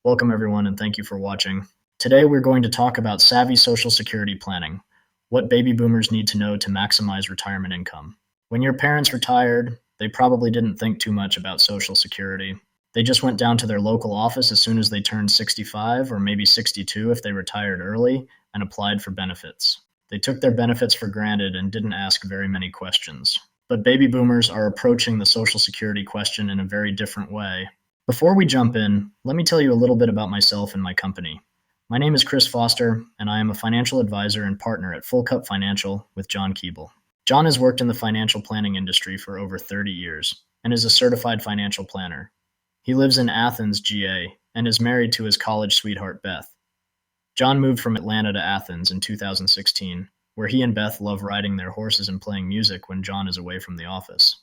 Welcome, everyone, and thank you for watching. Today, we're going to talk about savvy Social Security planning, what baby boomers need to know to maximize retirement income. When your parents retired, they probably didn't think too much about Social Security. They just went down to their local office as soon as they turned 65 or maybe 62 if they retired early and applied for benefits. They took their benefits for granted and didn't ask very many questions. But baby boomers are approaching the Social Security question in a very different way. Before we jump in, let me tell you a little bit about myself and my company. My name is Chris Foster, and I am a financial advisor and partner at Full Cup Financial with John Keeble. John has worked in the financial planning industry for over 30 years and is a certified financial planner. He lives in Athens, GA, and is married to his college sweetheart, Beth. John moved from Atlanta to Athens in 2016, where he and Beth love riding their horses and playing music when John is away from the office.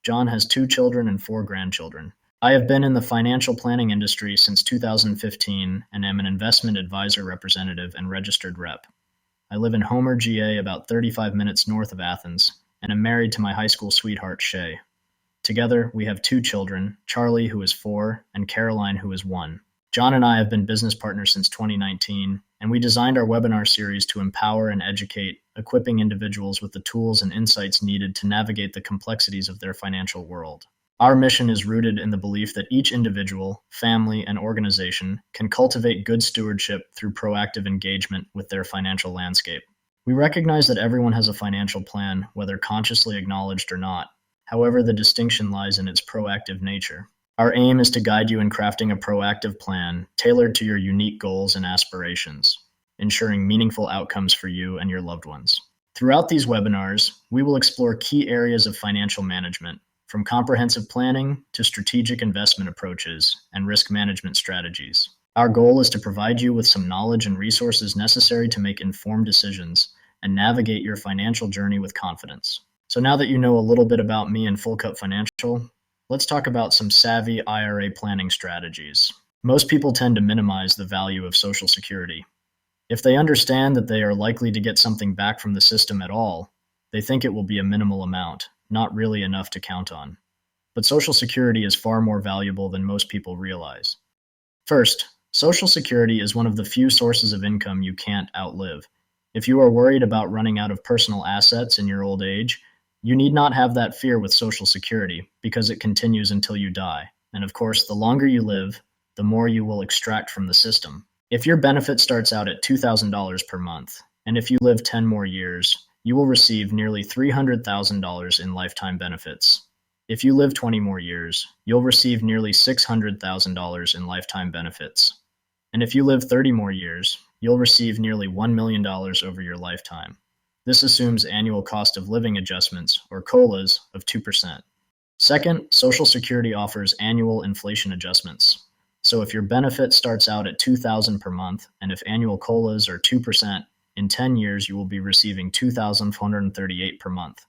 John has 2 children and 4 grandchildren. I have been in the financial planning industry since 2015 and am an investment advisor representative and registered rep. I live in Homer, GA, about 35 minutes north of Athens, and am married to my high school sweetheart, Shay. Together, we have 2 children, Charlie, who is 4, and Caroline, who is 1. John and I have been business partners since 2019, and we designed our webinar series to empower and educate, equipping individuals with the tools and insights needed to navigate the complexities of their financial world. Our mission is rooted in the belief that each individual, family, and organization can cultivate good stewardship through proactive engagement with their financial landscape. We recognize that everyone has a financial plan, whether consciously acknowledged or not. However, the distinction lies in its proactive nature. Our aim is to guide you in crafting a proactive plan tailored to your unique goals and aspirations, ensuring meaningful outcomes for you and your loved ones. Throughout these webinars, we will explore key areas of financial management, from comprehensive planning to strategic investment approaches and risk management strategies. Our goal is to provide you with some knowledge and resources necessary to make informed decisions and navigate your financial journey with confidence. So now that you know a little bit about me and Full Cup Financial, let's talk about some savvy IRA planning strategies. Most people tend to minimize the value of Social Security. If they understand that they are likely to get something back from the system at all, they think it will be a minimal amount, not really enough to count on. But Social Security is far more valuable than most people realize. First, Social Security is one of the few sources of income you can't outlive. If you are worried about running out of personal assets in your old age, you need not have that fear with Social Security because it continues until you die. And of course, the longer you live, the more you will extract from the system. If your benefit starts out at $2,000 per month, and if you live 10 more years, you will receive nearly $300,000 in lifetime benefits. If you live 20 more years, you'll receive nearly $600,000 in lifetime benefits. And if you live 30 more years, you'll receive nearly $1 million over your lifetime. This assumes annual cost of living adjustments, or COLAs, of 2%. Second, Social Security offers annual inflation adjustments. So if your benefit starts out at $2,000 per month, and if annual COLAs are 2%, in 10 years, you will be receiving $2,438 per month.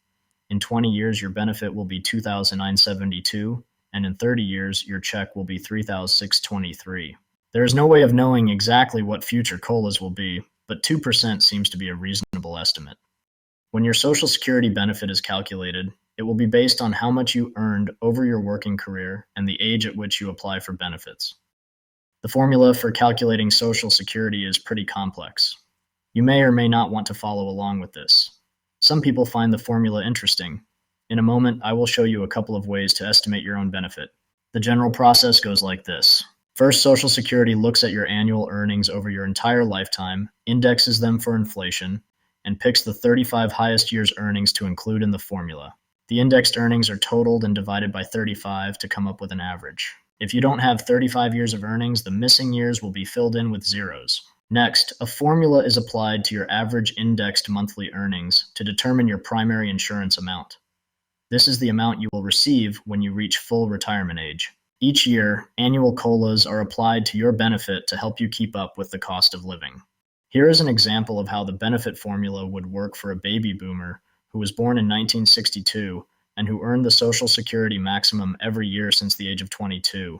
In 20 years, your benefit will be $2,972, and in 30 years, your check will be $3,623. There is no way of knowing exactly what future COLAs will be, but 2% seems to be a reasonable estimate. When your Social Security benefit is calculated, it will be based on how much you earned over your working career and the age at which you apply for benefits. The formula for calculating Social Security is pretty complex. You may or may not want to follow along with this. Some people find the formula interesting. In a moment, I will show you a couple of ways to estimate your own benefit. The general process goes like this. First, Social Security looks at your annual earnings over your entire lifetime, indexes them for inflation, and picks the 35 highest years' earnings to include in the formula. The indexed earnings are totaled and divided by 35 to come up with an average. If you don't have 35 years of earnings, the missing years will be filled in with zeros. Next, a formula is applied to your average indexed monthly earnings to determine your primary insurance amount. This is the amount you will receive when you reach full retirement age. Each year, annual COLAs are applied to your benefit to help you keep up with the cost of living. Here is an example of how the benefit formula would work for a baby boomer who was born in 1962 and who earned the Social Security maximum every year since the age of 22.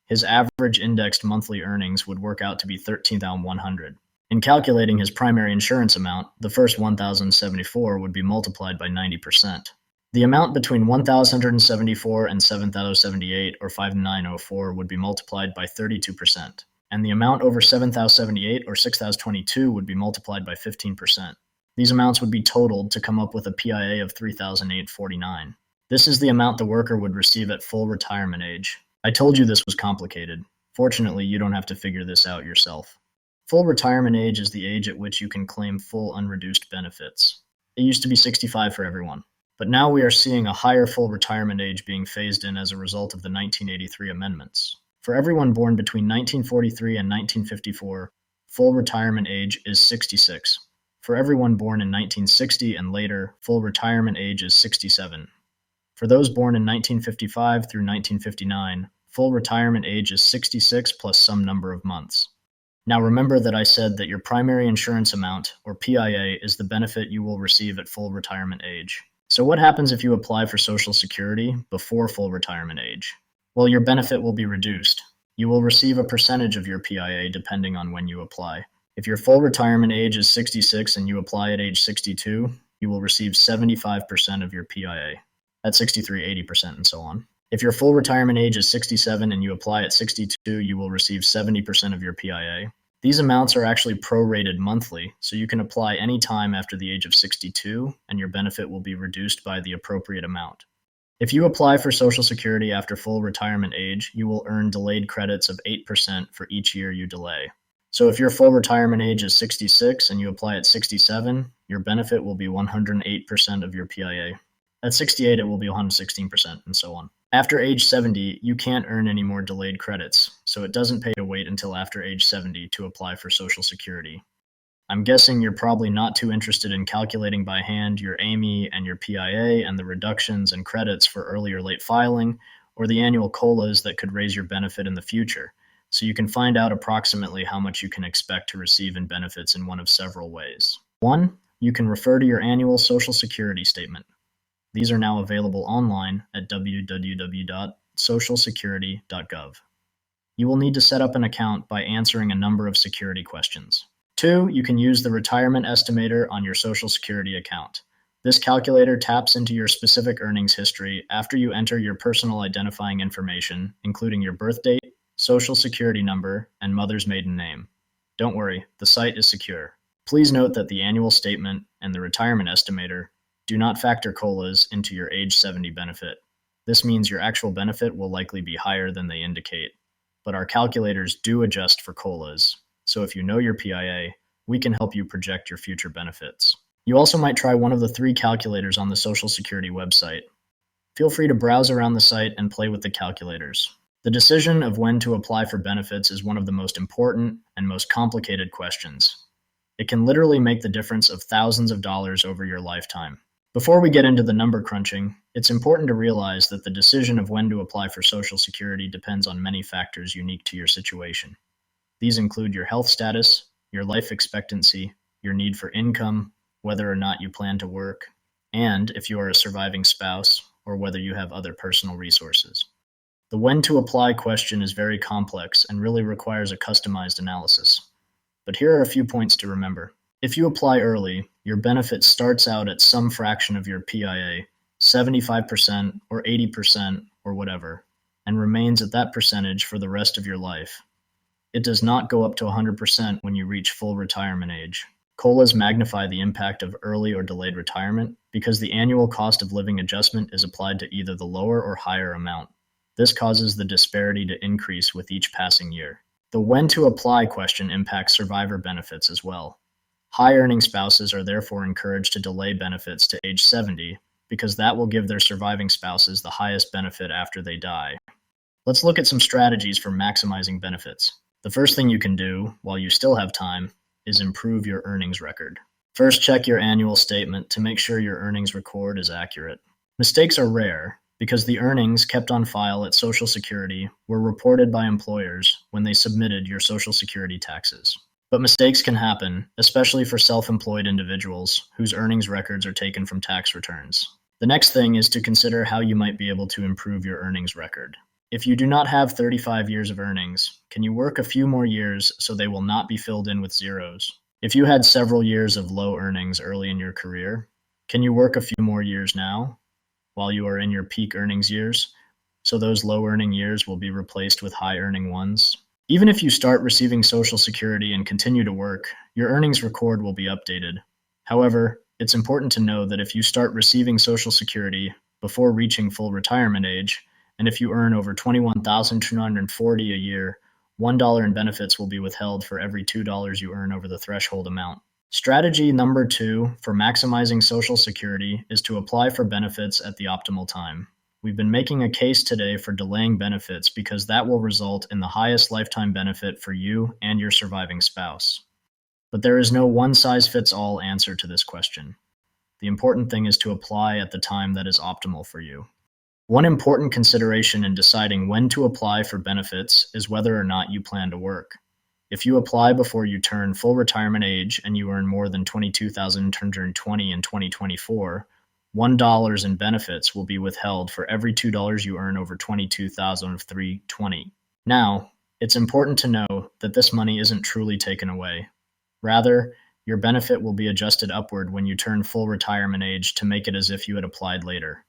His average indexed monthly earnings would work out to be $13,100. In calculating his primary insurance amount, the first $1,074 would be multiplied by 90%. The amount between $1,174 and $7,078, or $5,904, would be multiplied by 32%. and the amount over 7,078 or 6,022 would be multiplied by 15%. These amounts would be totaled to come up with a PIA of 3,849. This is the amount the worker would receive at full retirement age. I told you this was complicated. Fortunately, you don't have to figure this out yourself. Full retirement age is the age at which you can claim full unreduced benefits. It used to be 65 for everyone, but now we are seeing a higher full retirement age being phased in as a result of the 1983 amendments. For everyone born between 1943 and 1954, full retirement age is 66. For everyone born in 1960 and later, full retirement age is 67. For those born in 1955 through 1959, full retirement age is 66 plus some number of months. Now remember that I said that your primary insurance amount, or PIA, is the benefit you will receive at full retirement age. So what happens if you apply for Social Security before full retirement age? Well, your benefit will be reduced. You will receive a percentage of your PIA depending on when you apply. If your full retirement age is 66 and you apply at age 62, you will receive 75% of your PIA. At 63, 80%, and so on. If your full retirement age is 67 and you apply at 62, you will receive 70% of your PIA. These amounts are actually prorated monthly, so you can apply any time after the age of 62, and your benefit will be reduced by the appropriate amount. If you apply for Social Security after full retirement age, you will earn delayed credits of 8% for each year you delay. So if your full retirement age is 66 and you apply at 67, your benefit will be 108% of your PIA. At 68, it will be 116%, and so on. After age 70, you can't earn any more delayed credits, so it doesn't pay to wait until after age 70 to apply for Social Security. I'm guessing you're probably not too interested in calculating by hand your AMI and your PIA and the reductions and credits for early or late filing, or the annual COLAs that could raise your benefit in the future, so you can find out approximately how much you can expect to receive in benefits in one of several ways. 1. You can refer to your annual Social Security statement. These are now available online at www.socialsecurity.gov. You will need to set up an account by answering a number of security questions. 2. You can use the retirement estimator on your Social Security account. This calculator taps into your specific earnings history after you enter your personal identifying information, including your birth date, Social Security number, and mother's maiden name. Don't worry, the site is secure. Please note that the annual statement and the retirement estimator do not factor COLAs into your age 70 benefit. This means your actual benefit will likely be higher than they indicate, but our calculators do adjust for COLAs, so if you know your PIA, we can help you project your future benefits. You also might try one of the 3 calculators on the Social Security website. Feel free to browse around the site and play with the calculators. The decision of when to apply for benefits is one of the most important and most complicated questions. It can literally make the difference of thousands of dollars over your lifetime. Before we get into the number crunching, it's important to realize that the decision of when to apply for Social Security depends on many factors unique to your situation. These include your health status, your life expectancy, your need for income, whether or not you plan to work, and if you are a surviving spouse, or whether you have other personal resources. The when to apply question is very complex and really requires a customized analysis. But here are a few points to remember. If you apply early, your benefit starts out at some fraction of your PIA, 75% or 80% or whatever, and remains at that percentage for the rest of your life. It does not go up to 100% when you reach full retirement age. COLAs magnify the impact of early or delayed retirement because the annual cost of living adjustment is applied to either the lower or higher amount. This causes the disparity to increase with each passing year. The when to apply question impacts survivor benefits as well. High-earning spouses are therefore encouraged to delay benefits to age 70 because that will give their surviving spouses the highest benefit after they die. Let's look at some strategies for maximizing benefits. The first thing you can do, while you still have time, is improve your earnings record. First, check your annual statement to make sure your earnings record is accurate. Mistakes are rare because the earnings kept on file at Social Security were reported by employers when they submitted your Social Security taxes. But mistakes can happen, especially for self-employed individuals whose earnings records are taken from tax returns. The next thing is to consider how you might be able to improve your earnings record. If you do not have 35 years of earnings, can you work a few more years so they will not be filled in with zeros? If you had several years of low earnings early in your career, can you work a few more years now while you are in your peak earnings years, so those low earning years will be replaced with high earning ones? Even if you start receiving Social Security and continue to work, your earnings record will be updated. However, it's important to know that if you start receiving Social Security before reaching full retirement age, and if you earn over $21,240 a year, $1 in benefits will be withheld for every $2 you earn over the threshold amount. Strategy number 2 for maximizing Social Security is to apply for benefits at the optimal time. We've been making a case today for delaying benefits because that will result in the highest lifetime benefit for you and your surviving spouse. But there is no one-size-fits-all answer to this question. The important thing is to apply at the time that is optimal for you. One important consideration in deciding when to apply for benefits is whether or not you plan to work. If you apply before you turn full retirement age and you earn more than $22,220 in 2024, $1 in benefits will be withheld for every $2 you earn over $22,320. Now, it's important to know that this money isn't truly taken away. Rather, your benefit will be adjusted upward when you turn full retirement age to make it as if you had applied later.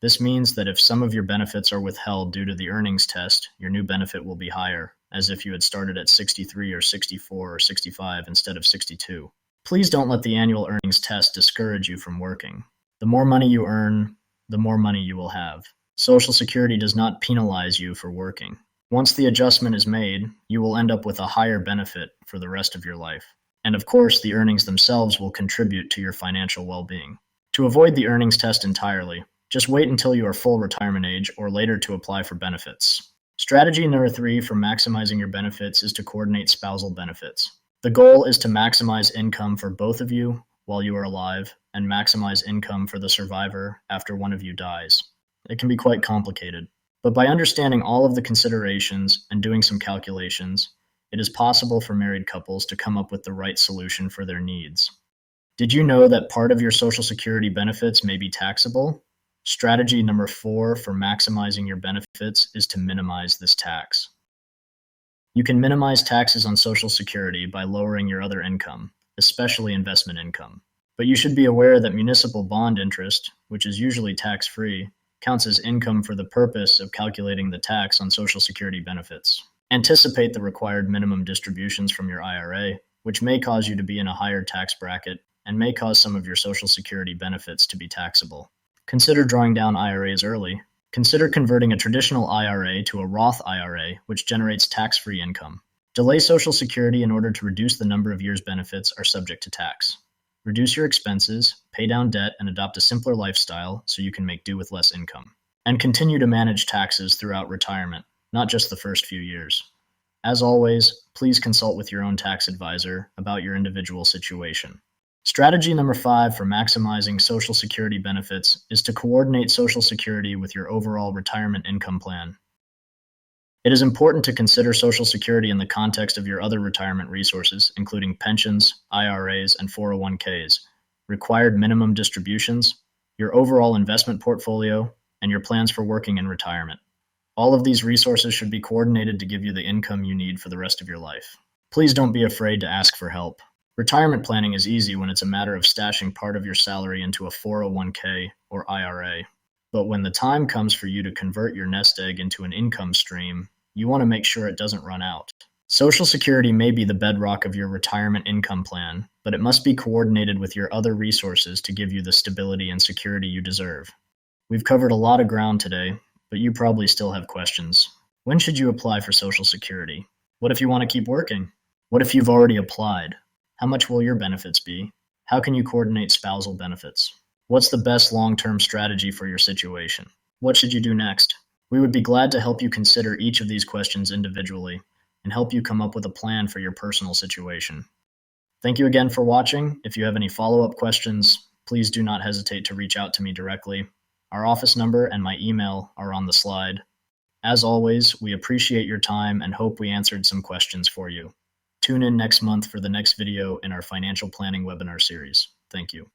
This means that if some of your benefits are withheld due to the earnings test, your new benefit will be higher, as if you had started at 63 or 64 or 65 instead of 62. Please don't let the annual earnings test discourage you from working. The more money you earn, the more money you will have. Social Security does not penalize you for working. Once the adjustment is made, you will end up with a higher benefit for the rest of your life. And of course, the earnings themselves will contribute to your financial well-being. To avoid the earnings test entirely, just wait until you are full retirement age or later to apply for benefits. Strategy number 3 for maximizing your benefits is to coordinate spousal benefits. The goal is to maximize income for both of you while you are alive and maximize income for the survivor after one of you dies. It can be quite complicated, but by understanding all of the considerations and doing some calculations, it is possible for married couples to come up with the right solution for their needs. Did you know that part of your Social Security benefits may be taxable? Strategy number 4 for maximizing your benefits is to minimize this tax. You can minimize taxes on Social Security by lowering your other income, especially investment income. But you should be aware that municipal bond interest, which is usually tax-free, counts as income for the purpose of calculating the tax on Social Security benefits. Anticipate the required minimum distributions from your IRA, which may cause you to be in a higher tax bracket and may cause some of your Social Security benefits to be taxable. Consider drawing down IRAs early. Consider converting a traditional IRA to a Roth IRA, which generates tax-free income. Delay Social Security in order to reduce the number of years benefits are subject to tax. Reduce your expenses, pay down debt, and adopt a simpler lifestyle so you can make do with less income. And continue to manage taxes throughout retirement, not just the first few years. As always, please consult with your own tax advisor about your individual situation. Strategy number 5 for maximizing Social Security benefits is to coordinate Social Security with your overall retirement income plan. It is important to consider Social Security in the context of your other retirement resources, including pensions, IRAs, and 401ks, required minimum distributions, your overall investment portfolio, and your plans for working in retirement. All of these resources should be coordinated to give you the income you need for the rest of your life. Please don't be afraid to ask for help. Retirement planning is easy when it's a matter of stashing part of your salary into a 401k or IRA. But when the time comes for you to convert your nest egg into an income stream, you want to make sure it doesn't run out. Social Security may be the bedrock of your retirement income plan, but it must be coordinated with your other resources to give you the stability and security you deserve. We've covered a lot of ground today, but you probably still have questions. When should you apply for Social Security? What if you want to keep working? What if you've already applied? How much will your benefits be? How can you coordinate spousal benefits? What's the best long-term strategy for your situation? What should you do next? We would be glad to help you consider each of these questions individually and help you come up with a plan for your personal situation. Thank you again for watching. If you have any follow-up questions, please do not hesitate to reach out to me directly. Our office number and my email are on the slide. As always, we appreciate your time and hope we answered some questions for you. Tune in next month for the next video in our financial planning webinar series. Thank you.